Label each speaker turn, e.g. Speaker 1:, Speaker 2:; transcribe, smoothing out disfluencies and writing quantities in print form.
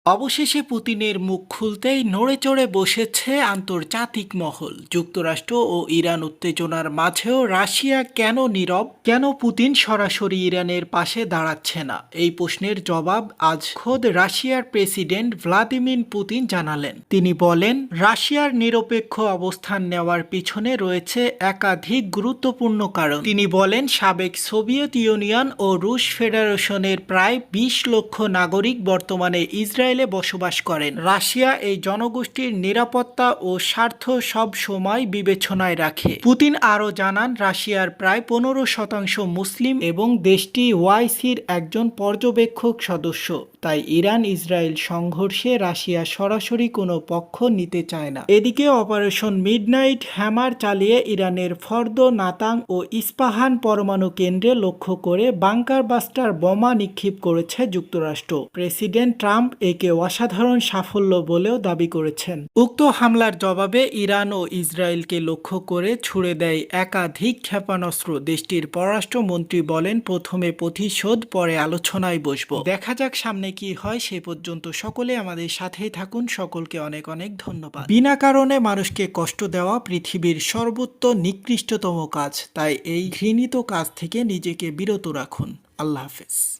Speaker 1: অবশেষে পুতিনের মুখ খুলতেই নড়েচড়ে বসেছে আন্তর্জাতিক মহল। যুক্তরাষ্ট্র ও ইরান উত্তেজনার মাঝেও রাশিয়া কেন নীরব? কেন পুতিন সরাসরি ইরানের পাশে দাঁড়াচ্ছে না? এই প্রশ্নের জবাব আজ খোদ রাশিয়ার প্রেসিডেন্ট ভ্লাদিমির পুতিন জানালেন। তিনি বলেন, রাশিয়ার নিরপেক্ষ অবস্থান নেওয়ার পিছনে রয়েছে একাধিক গুরুত্বপূর্ণ কারণ। তিনি বলেন, সাবেক সোভিয়েত ইউনিয়ন ও রুশ ফেডারেশনের প্রায় ২০ লক্ষ নাগরিক বর্তমানে ইসরায়েলে বসবাস করেন। রাশিয়া এই জনগোষ্ঠীর নিরাপত্তা ও স্বার্থ সব সময় বিবেচনায় রাখে। পুতিন আরও জানান, রাশিয়ার প্রায় ১৫% মুসলিম এবং দেশটি ওআইসির একজন পর্যবেক্ষক সদস্য। তাই ইরান ইসরায়েল সংঘর্ষে রাশিয়া সরাসরি কোনো পক্ষ নিতে চায় না। এদিকে অপারেশন মিডনাইট হ্যামার চালিয়ে ইরানের ফর্দো, নাতাং ও ইস্পাহান পরমাণু কেন্দ্রে লক্ষ্য করে বাংকার বাস্টার বোমা নিক্ষেপ করেছে যুক্তরাষ্ট্র। প্রেসিডেন্ট ট্রাম্প একে অসাধারণ সাফল্য বলেও দাবি করেছেন। উক্ত হামলার জবাবে ইরান ও ইসরায়েলকে লক্ষ্য করে ছুড়ে দেয় একাধিক ক্ষেপণাস্ত্র। দেশটির পররাষ্ট্রমন্ত্রী বলেন, প্রথমে প্রতিশোধ, পরে আলোচনায় বসবো। দেখা যাক সামনে কি হয়। সে পর্যন্ত সকলে আমাদের সাথেই থাকুন। সকলকে অনেক অনেক ধন্যবাদ। বিনা কারণে মানুষকে কষ্ট দেওয়া পৃথিবীর সর্বোচ্চ নিকৃষ্টতম কাজ, তাই এই ঘৃণিত কাজ থেকে নিজেকে বিরত রাখুন। আল্লাহ হাফেজ।